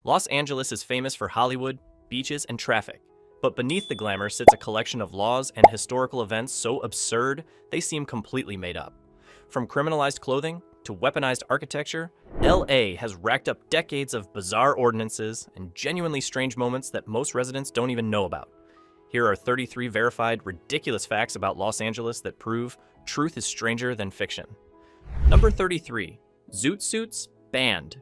Los Angeles is famous for Hollywood, beaches, and traffic. But beneath the glamour sits a collection of laws and historical events so absurd they seem completely made up. From criminalized clothing to weaponized architecture, LA has racked up decades of bizarre ordinances and genuinely strange moments that most residents don't even know about. Here are 33 verified, ridiculous facts about Los Angeles that prove truth is stranger than fiction. Number 33. Zoot suits banned.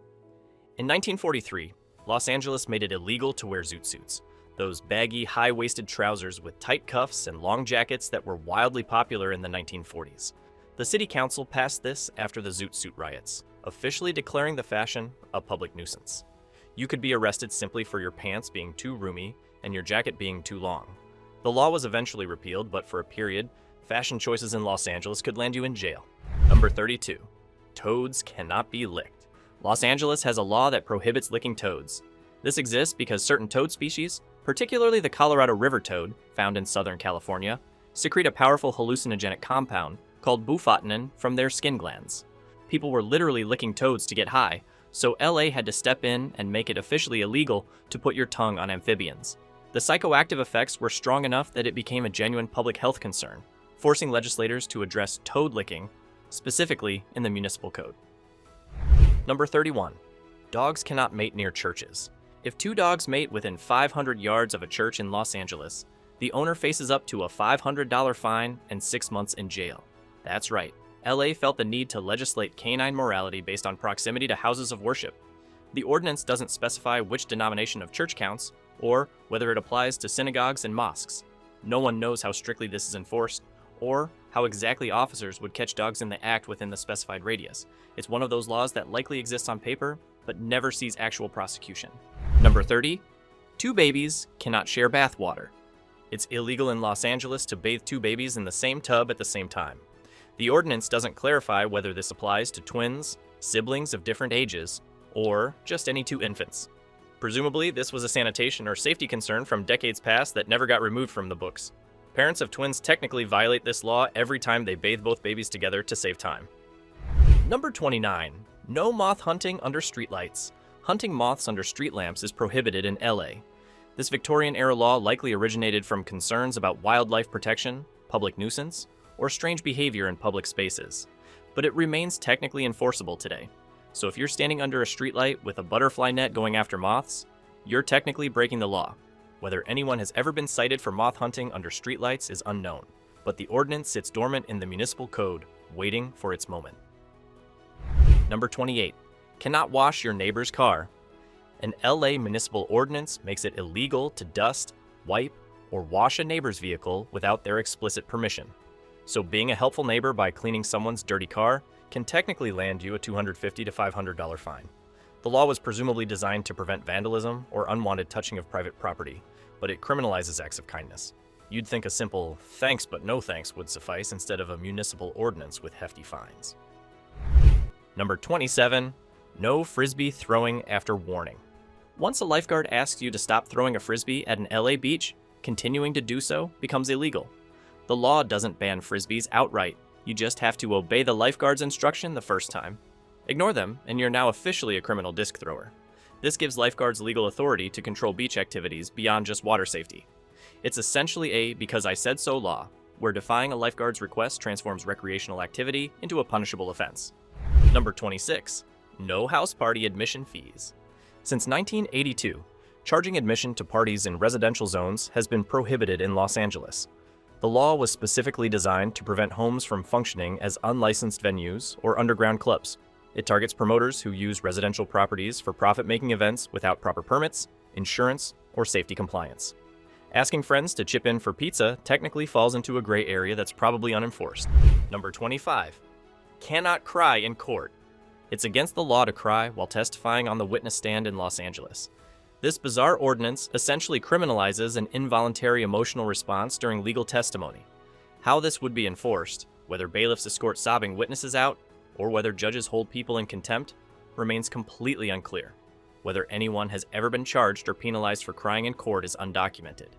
In 1943, Los Angeles made it illegal to wear zoot suits, those baggy, high-waisted trousers with tight cuffs and long jackets that were wildly popular in the 1940s. The city council passed this after the zoot suit riots, officially declaring the fashion a public nuisance. You could be arrested simply for your pants being too roomy and your jacket being too long. The law was eventually repealed, but for a period, fashion choices in Los Angeles could land you in jail. Number 32. Toads cannot be licked. Los Angeles has a law that prohibits licking toads. This exists because certain toad species, particularly the Colorado river toad, found in Southern California, secrete a powerful hallucinogenic compound called bufotenin from their skin glands. People were literally licking toads to get high, so LA had to step in and make it officially illegal to put your tongue on amphibians. The psychoactive effects were strong enough that it became a genuine public health concern, forcing legislators to address toad licking, specifically in the municipal code. Number 31. Dogs cannot mate near churches. If two dogs mate within 500 yards of a church in Los Angeles, the owner faces up to a $500 fine and 6 months in jail. That's right, LA felt the need to legislate canine morality based on proximity to houses of worship. The ordinance doesn't specify which denomination of church counts, or whether it applies to synagogues and mosques. No one knows how strictly this is enforced, or how exactly officers would catch dogs in the act within the specified radius. It's one of those laws that likely exists on paper, but never sees actual prosecution. Number 30. Two babies cannot share bath water. It's illegal in Los Angeles to bathe two babies in the same tub at the same time. The ordinance doesn't clarify whether this applies to twins, siblings of different ages, or just any two infants. Presumably, this was a sanitation or safety concern from decades past that never got removed from the books. Parents of twins technically violate this law every time they bathe both babies together to save time. Number 29. No moth hunting under streetlights. Hunting moths under street lamps is prohibited in LA. This Victorian-era law likely originated from concerns about wildlife protection, public nuisance, or strange behavior in public spaces. But it remains technically enforceable today. So if you're standing under a streetlight with a butterfly net going after moths, you're technically breaking the law. Whether anyone has ever been cited for moth hunting under streetlights is unknown, but the ordinance sits dormant in the municipal code, waiting for its moment. Number 28. Cannot wash your neighbor's car. An LA municipal ordinance makes it illegal to dust, wipe, or wash a neighbor's vehicle without their explicit permission. So being a helpful neighbor by cleaning someone's dirty car can technically land you a $250 to $500 fine. The law was presumably designed to prevent vandalism or unwanted touching of private property, but it criminalizes acts of kindness. You'd think a simple thanks but no thanks would suffice instead of a municipal ordinance with hefty fines. Number 27. No frisbee throwing after warning. Once a lifeguard asks you to stop throwing a frisbee at an LA beach, continuing to do so becomes illegal. The law doesn't ban frisbees outright. You just have to obey the lifeguard's instruction the first time. Ignore them, and you're now officially a criminal disc thrower. This gives lifeguards legal authority to control beach activities beyond just water safety. It's essentially a because I said so law, where defying a lifeguard's request transforms recreational activity into a punishable offense. Number 26. No house party admission fees. Since 1982, charging admission to parties in residential zones has been prohibited in Los Angeles. The law was specifically designed to prevent homes from functioning as unlicensed venues or underground clubs. It targets promoters who use residential properties for profit-making events without proper permits, insurance, or safety compliance. Asking friends to chip in for pizza technically falls into a gray area that's probably unenforced. Number 25. Cannot cry in court. It's against the law to cry while testifying on the witness stand in Los Angeles. This bizarre ordinance essentially criminalizes an involuntary emotional response during legal testimony. How this would be enforced, whether bailiffs escort sobbing witnesses out, or whether judges hold people in contempt, remains completely unclear. Whether anyone has ever been charged or penalized for crying in court is undocumented.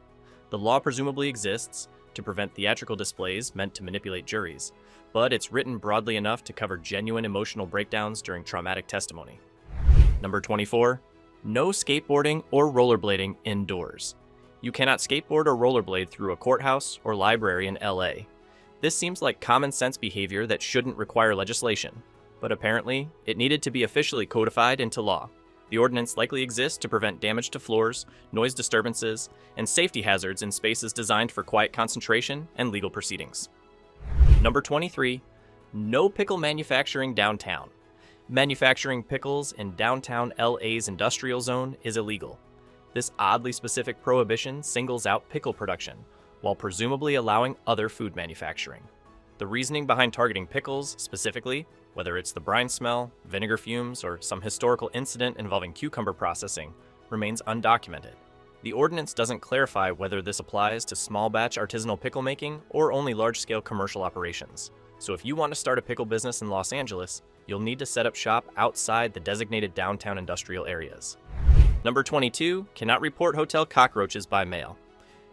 The law presumably exists to prevent theatrical displays meant to manipulate juries, but it's written broadly enough to cover genuine emotional breakdowns during traumatic testimony. Number 24. No skateboarding or rollerblading indoors. You cannot skateboard or rollerblade through a courthouse or library in LA. This seems like common sense behavior that shouldn't require legislation, but apparently it needed to be officially codified into law. The ordinance likely exists to prevent damage to floors, noise disturbances, and safety hazards in spaces designed for quiet concentration and legal proceedings. Number 23, no pickle manufacturing downtown. Manufacturing pickles in downtown LA's industrial zone is illegal. This oddly specific prohibition singles out pickle production, while presumably allowing other food manufacturing. The reasoning behind targeting pickles specifically, whether it's the brine smell, vinegar fumes, or some historical incident involving cucumber processing, remains undocumented. The ordinance doesn't clarify whether this applies to small batch artisanal pickle making or only large-scale commercial operations. So if you want to start a pickle business in Los Angeles, you'll need to set up shop outside the designated downtown industrial areas. Number 22, cannot report hotel cockroaches by mail.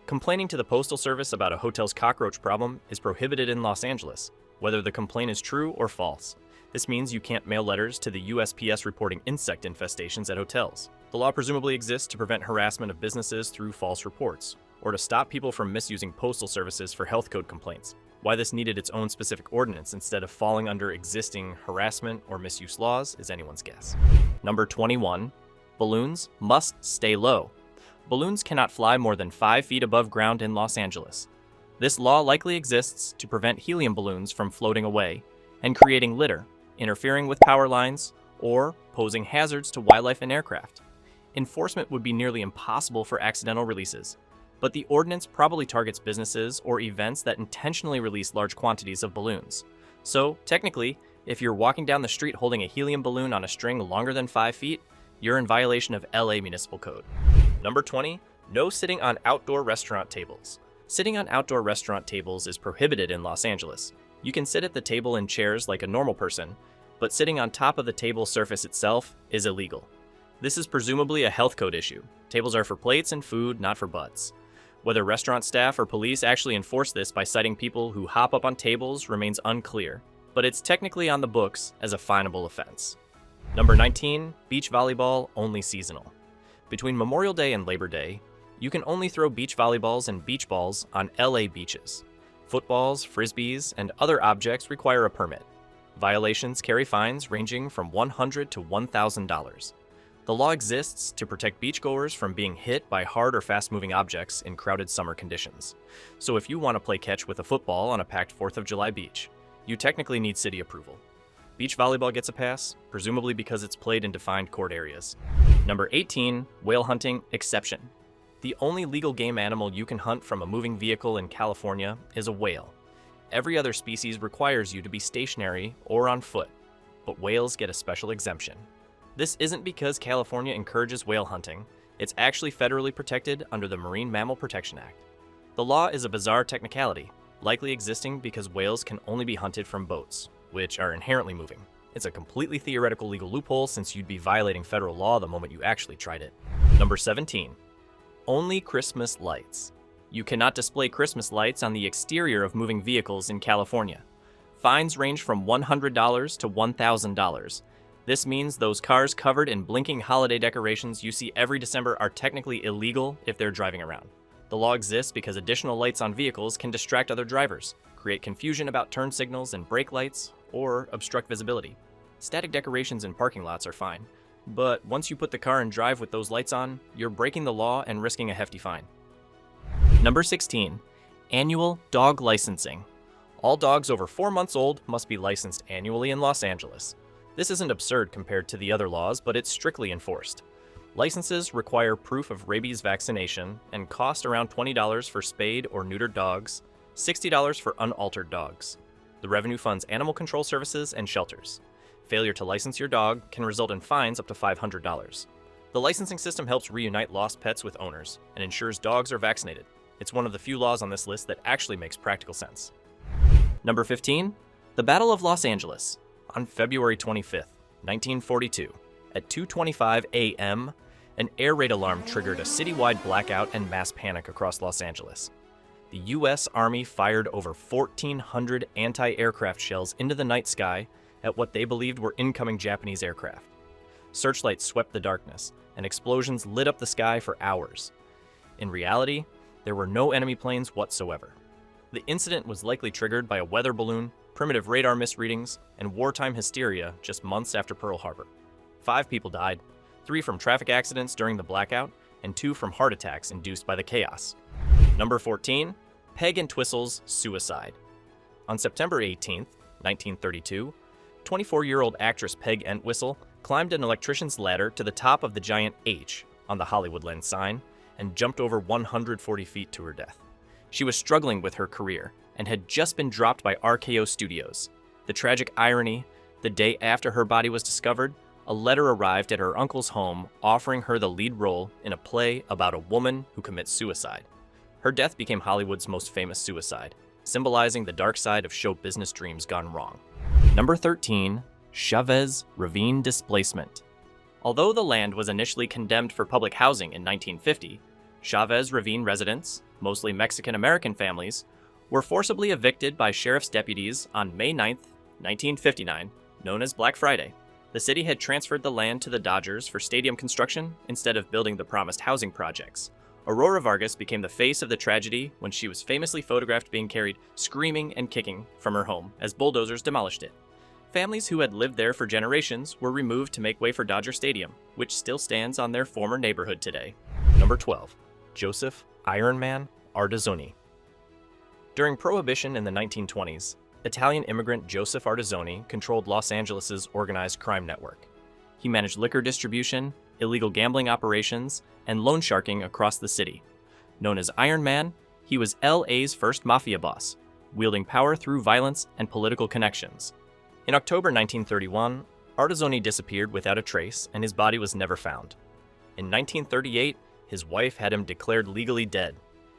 Complaining to the Postal Service about a hotel's cockroach problem is prohibited in Los Angeles, whether the complaint is true or false. This means you can't mail letters to the USPS reporting insect infestations at hotels. The law presumably exists to prevent harassment of businesses through false reports, or to stop people from misusing postal services for health code complaints. Why this needed its own specific ordinance instead of falling under existing harassment or misuse laws is anyone's guess. Number 21, balloons must stay low. Balloons cannot fly more than 5 feet above ground in Los Angeles. This law likely exists to prevent helium balloons from floating away and creating litter, interfering with power lines, or posing hazards to wildlife and aircraft. Enforcement would be nearly impossible for accidental releases, but the ordinance probably targets businesses or events that intentionally release large quantities of balloons. So, technically, if you're walking down the street holding a helium balloon on a string longer than 5 feet, you're in violation of LA Municipal Code. Number 20, no sitting on outdoor restaurant tables. Sitting on outdoor restaurant tables is prohibited in Los Angeles. You can sit at the table in chairs like a normal person, but sitting on top of the table surface itself is illegal. This is presumably a health code issue. Tables are for plates and food, not for butts. Whether restaurant staff or police actually enforce this by citing people who hop up on tables remains unclear, but it's technically on the books as a finable offense. Number 19, beach volleyball only seasonal. Between Memorial Day and Labor Day, you can only throw beach volleyballs and beach balls on LA beaches. Footballs, frisbees, and other objects require a permit. Violations carry fines ranging from $100 to $1,000. The law exists to protect beachgoers from being hit by hard or fast-moving objects in crowded summer conditions. So if you want to play catch with a football on a packed 4th of July beach, you technically need city approval. Beach volleyball gets a pass, presumably because it's played in defined court areas. Number 18, whale hunting exception. The only legal game animal you can hunt from a moving vehicle in California is a whale. Every other species requires you to be stationary or on foot, but whales get a special exemption. This isn't because California encourages whale hunting, it's actually federally protected under the Marine Mammal Protection Act. The law is a bizarre technicality, likely existing because whales can only be hunted from boats, which are inherently moving. It's a completely theoretical legal loophole since you'd be violating federal law the moment you actually tried it. Number 17, only Christmas lights. You cannot display Christmas lights on the exterior of moving vehicles in California. Fines range from $100 to $1,000. This means those cars covered in blinking holiday decorations you see every December are technically illegal if they're driving around. The law exists because additional lights on vehicles can distract other drivers, create confusion about turn signals and brake lights, or obstruct visibility. Static decorations in parking lots are fine, but once you put the car in drive with those lights on, you're breaking the law and risking a hefty fine. Number 16, annual dog licensing. All dogs over 4 months old must be licensed annually in Los Angeles. This isn't absurd compared to the other laws, but it's strictly enforced. Licenses require proof of rabies vaccination and cost around $20 for spayed or neutered dogs, $60 for unaltered dogs. The revenue funds animal control services and shelters. Failure to license your dog can result in fines up to $500. The licensing system helps reunite lost pets with owners and ensures dogs are vaccinated. It's one of the few laws on this list that actually makes practical sense. Number 15, the Battle of Los Angeles. On February 25th, 1942, at 2:25 a.m., an air raid alarm triggered a citywide blackout and mass panic across Los Angeles. The U.S. Army fired over 1,400 anti-aircraft shells into the night sky at what they believed were incoming Japanese aircraft. Searchlights swept the darkness, and explosions lit up the sky for hours. In reality, there were no enemy planes whatsoever. The incident was likely triggered by a weather balloon, primitive radar misreadings, and wartime hysteria just months after Pearl Harbor. 5 people died, 3 from traffic accidents during the blackout, and 2 from heart attacks induced by the chaos. Number 14, Peg Entwistle's suicide. On September 18, 1932, 24-year-old actress Peg Entwistle climbed an electrician's ladder to the top of the giant H on the Hollywoodland sign and jumped over 140 feet to her death. She was struggling with her career and had just been dropped by RKO Studios. The tragic irony, the day after her body was discovered, a letter arrived at her uncle's home offering her the lead role in a play about a woman who commits suicide. Her death became Hollywood's most famous suicide, symbolizing the dark side of show business dreams gone wrong. Number 13, Chavez Ravine displacement. Although the land was initially condemned for public housing in 1950, Chavez Ravine residents, mostly Mexican-American families, were forcibly evicted by sheriff's deputies on May 9, 1959, known as Black Friday. The city had transferred the land to the Dodgers for stadium construction instead of building the promised housing projects. Aurora Vargas became the face of the tragedy when she was famously photographed being carried screaming and kicking from her home as bulldozers demolished it. Families who had lived there for generations were removed to make way for Dodger Stadium, which still stands on their former neighborhood today. Number 12, Joseph Iron Man Ardizzoni. During Prohibition in the 1920s, Italian immigrant Joseph Ardizzoni controlled Los Angeles' organized crime network. He managed liquor distribution, illegal gambling operations, and loan sharking across the city. Known as Iron Man, he was LA's first mafia boss, wielding power through violence and political connections. In October 1931, Ardizzoni disappeared without a trace and his body was never found. In 1938, his wife had him declared legally dead.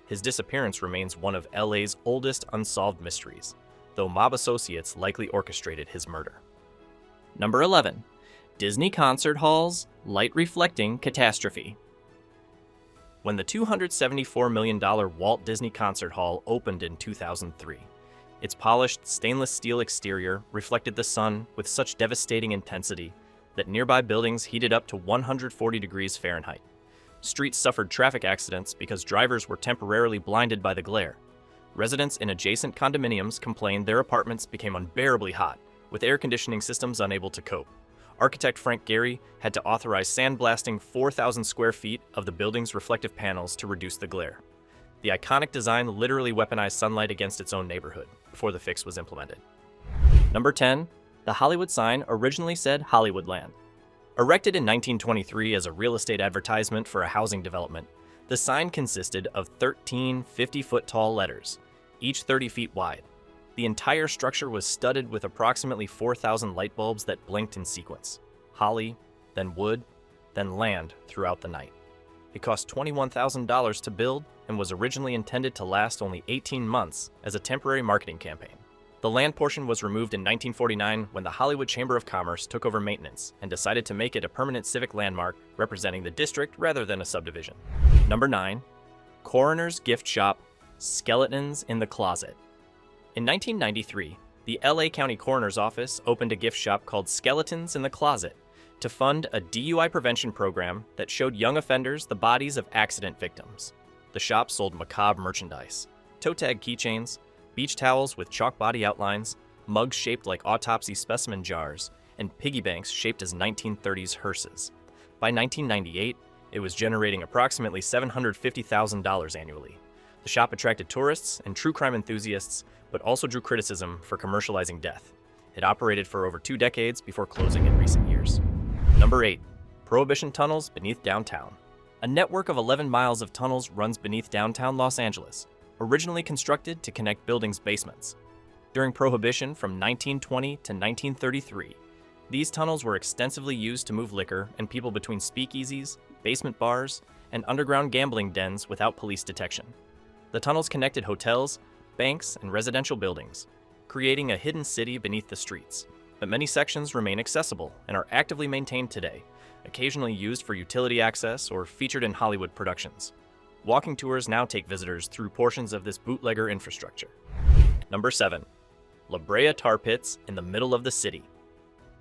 His disappearance remains one of LA's oldest unsolved mysteries, though mob associates likely orchestrated his murder. Number 11, Disney Concert Hall's light-reflecting catastrophe. When the $274 million Walt Disney Concert Hall opened in 2003, its polished stainless steel exterior reflected the sun with such devastating intensity that nearby buildings heated up to 140 degrees Fahrenheit. Streets suffered traffic accidents because drivers were temporarily blinded by the glare. Residents in adjacent condominiums complained their apartments became unbearably hot, with air conditioning systems unable to cope. Architect Frank Gehry had to authorize sandblasting 4,000 square feet of the building's reflective panels to reduce the glare. The iconic design literally weaponized sunlight against its own neighborhood before the fix was implemented. Number 10, the Hollywood sign originally said Hollywoodland. Erected in 1923 as a real estate advertisement for a housing development, the sign consisted of 13 50-foot-tall letters, each 30 feet wide. The entire structure was studded with approximately 4,000 light bulbs that blinked in sequence. Holly, then wood, then land throughout the night. It cost $21,000 to build and was originally intended to last only 18 months as a temporary marketing campaign. The land portion was removed in 1949 when the Hollywood Chamber of Commerce took over maintenance and decided to make it a permanent civic landmark representing the district rather than a subdivision. Number 9, Coroner's Gift Shop, Skeletons in the Closet. In 1993, the LA County Coroner's Office opened a gift shop called Skeletons in the Closet to fund a DUI prevention program that showed young offenders the bodies of accident victims. The shop sold macabre merchandise, toe tag keychains, beach towels with chalk body outlines, mugs shaped like autopsy specimen jars, and piggy banks shaped as 1930s hearses. By 1998, it was generating approximately $750,000 annually. The shop attracted tourists and true crime enthusiasts, but also drew criticism for commercializing death. It operated for over 2 decades before closing in recent years. Number 8, Prohibition Tunnels Beneath Downtown. A network of 11 miles of tunnels runs beneath downtown Los Angeles, originally constructed to connect buildings' basements. During Prohibition from 1920 to 1933, these tunnels were extensively used to move liquor and people between speakeasies, basement bars, and underground gambling dens without police detection. The tunnels connected hotels, banks, and residential buildings, creating a hidden city beneath the streets. But many sections remain accessible and are actively maintained today, occasionally used for utility access or featured in Hollywood productions. Walking tours now take visitors through portions of this bootlegger infrastructure. Number 7, La Brea Tar Pits in the middle of the city.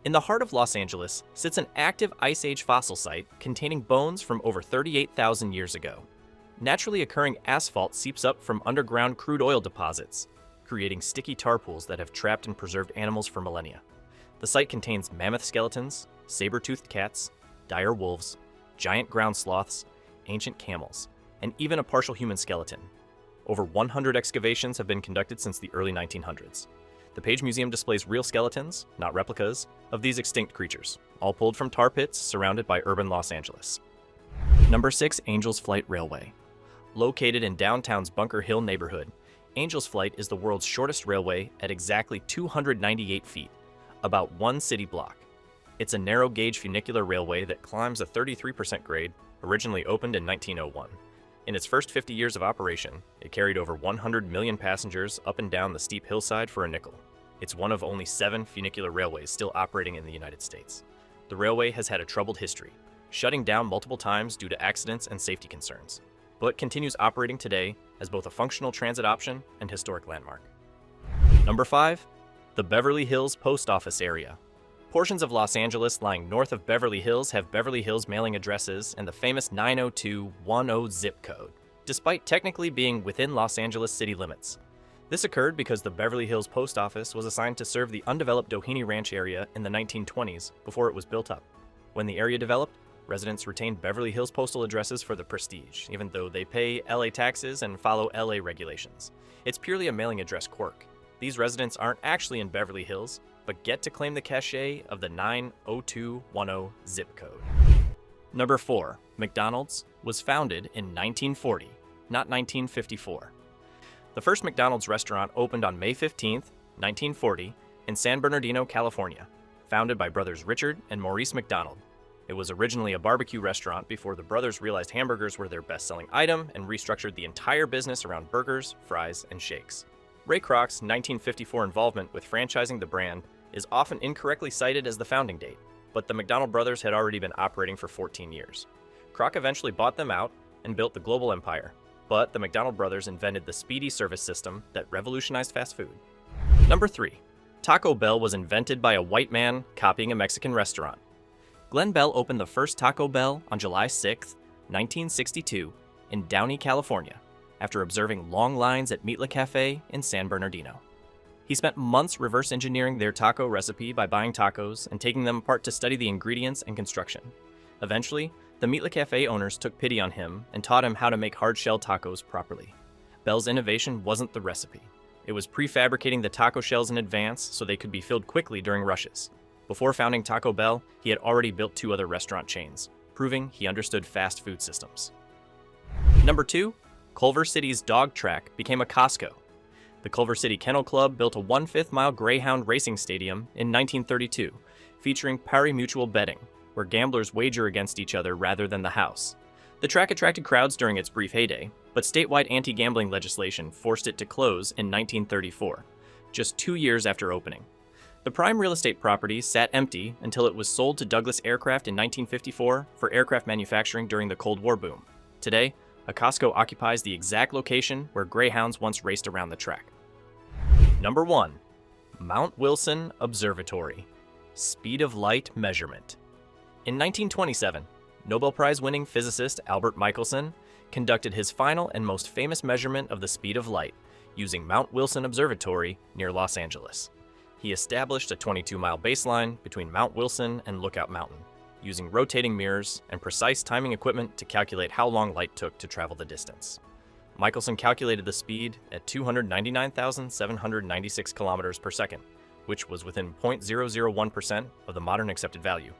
In the heart of Los Angeles sits an active Ice Age fossil site containing bones from over 38,000 years ago. Naturally occurring asphalt seeps up from underground crude oil deposits, creating sticky tar pools that have trapped and preserved animals for millennia. The site contains mammoth skeletons, saber-toothed cats, dire wolves, giant ground sloths, ancient camels, and even a partial human skeleton. Over 100 excavations have been conducted since the early 1900s. The Page Museum displays real skeletons, not replicas, of these extinct creatures, all pulled from tar pits surrounded by urban Los Angeles. Number 6. Angels Flight Railway. Located in downtown's Bunker Hill neighborhood, Angels Flight is the world's shortest railway at exactly 298 feet, about one city block. It's a narrow-gauge funicular railway that climbs a 33% grade, originally opened in 1901. In its first 50 years of operation, it carried over 100 million passengers up and down the steep hillside for a nickel. It's one of only 7 funicular railways still operating in the United States. The railway has had a troubled history, shutting down multiple times due to accidents and safety concerns, but continues operating today as both a functional transit option and historic landmark. Number 5. The Beverly Hills Post Office Area. Portions of Los Angeles lying north of Beverly Hills have Beverly Hills mailing addresses and the famous 90210 zip code, despite technically being within Los Angeles city limits. This occurred because the Beverly Hills Post Office was assigned to serve the undeveloped Doheny Ranch area in the 1920s before it was built up. When the area developed, residents retained Beverly Hills postal addresses for the prestige, even though they pay LA taxes and follow LA regulations. It's purely a mailing address quirk. These residents aren't actually in Beverly Hills, but get to claim the cachet of the 90210 zip code. Number 4. McDonald's was founded in 1940, not 1954. The first McDonald's restaurant opened on May 15, 1940, in San Bernardino, California, founded by brothers Richard and Maurice McDonald. It was originally a barbecue restaurant before the brothers realized hamburgers were their best-selling item and restructured the entire business around burgers, fries, and shakes. Ray Kroc's 1954 involvement with franchising the brand is often incorrectly cited as the founding date, but the McDonald brothers had already been operating for 14 years. Kroc eventually bought them out and built the global empire, but the McDonald brothers invented the speedy service system that revolutionized fast food. Number 3. Taco Bell was invented by a white man copying a Mexican restaurant. Glenn Bell opened the first Taco Bell on July 6, 1962, in Downey, California, after observing long lines at Meatla Cafe in San Bernardino. He spent months reverse engineering their taco recipe by buying tacos and taking them apart to study the ingredients and construction. Eventually, the Meatla Cafe owners took pity on him and taught him how to make hard-shell tacos properly. Bell's innovation wasn't the recipe. It was prefabricating the taco shells in advance so they could be filled quickly during rushes. Before founding Taco Bell, he had already built 2 other restaurant chains, proving he understood fast food systems. Number 2. Culver City's dog track became a Costco. The Culver City Kennel Club built a 1/5-mile Greyhound racing stadium in 1932, featuring pari-mutuel betting, where gamblers wager against each other rather than the house. The track attracted crowds during its brief heyday, but statewide anti-gambling legislation forced it to close in 1934, just 2 years after opening. The prime real estate property sat empty until it was sold to Douglas Aircraft in 1954 for aircraft manufacturing during the Cold War boom. Today, a Costco occupies the exact location where Greyhounds once raced around the track. Number 1. Mount Wilson Observatory. Speed of light measurement. In 1927, Nobel Prize-winning physicist Albert Michelson conducted his final and most famous measurement of the speed of light using Mount Wilson Observatory near Los Angeles. He established a 22-mile baseline between Mount Wilson and Lookout Mountain, using rotating mirrors and precise timing equipment to calculate how long light took to travel the distance. Michelson calculated the speed at 299,796 kilometers per second, which was within 0.001% of the modern accepted value.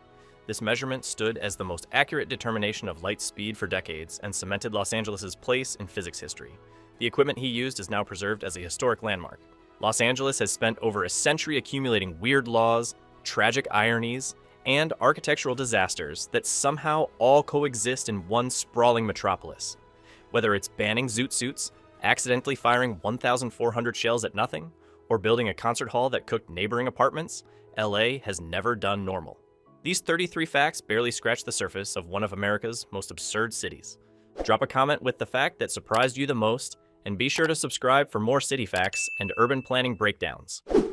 This measurement stood as the most accurate determination of light speed for decades and cemented Los Angeles' place in physics history. The equipment he used is now preserved as a historic landmark. Los Angeles has spent over a century accumulating weird laws, tragic ironies, and architectural disasters that somehow all coexist in one sprawling metropolis. Whether it's banning zoot suits, accidentally firing 1,400 shells at nothing, or building a concert hall that cooked neighboring apartments, LA has never done normal. These 33 facts barely scratch the surface of one of America's most absurd cities. Drop a comment with the fact that surprised you the most, and be sure to subscribe for more city facts and urban planning breakdowns.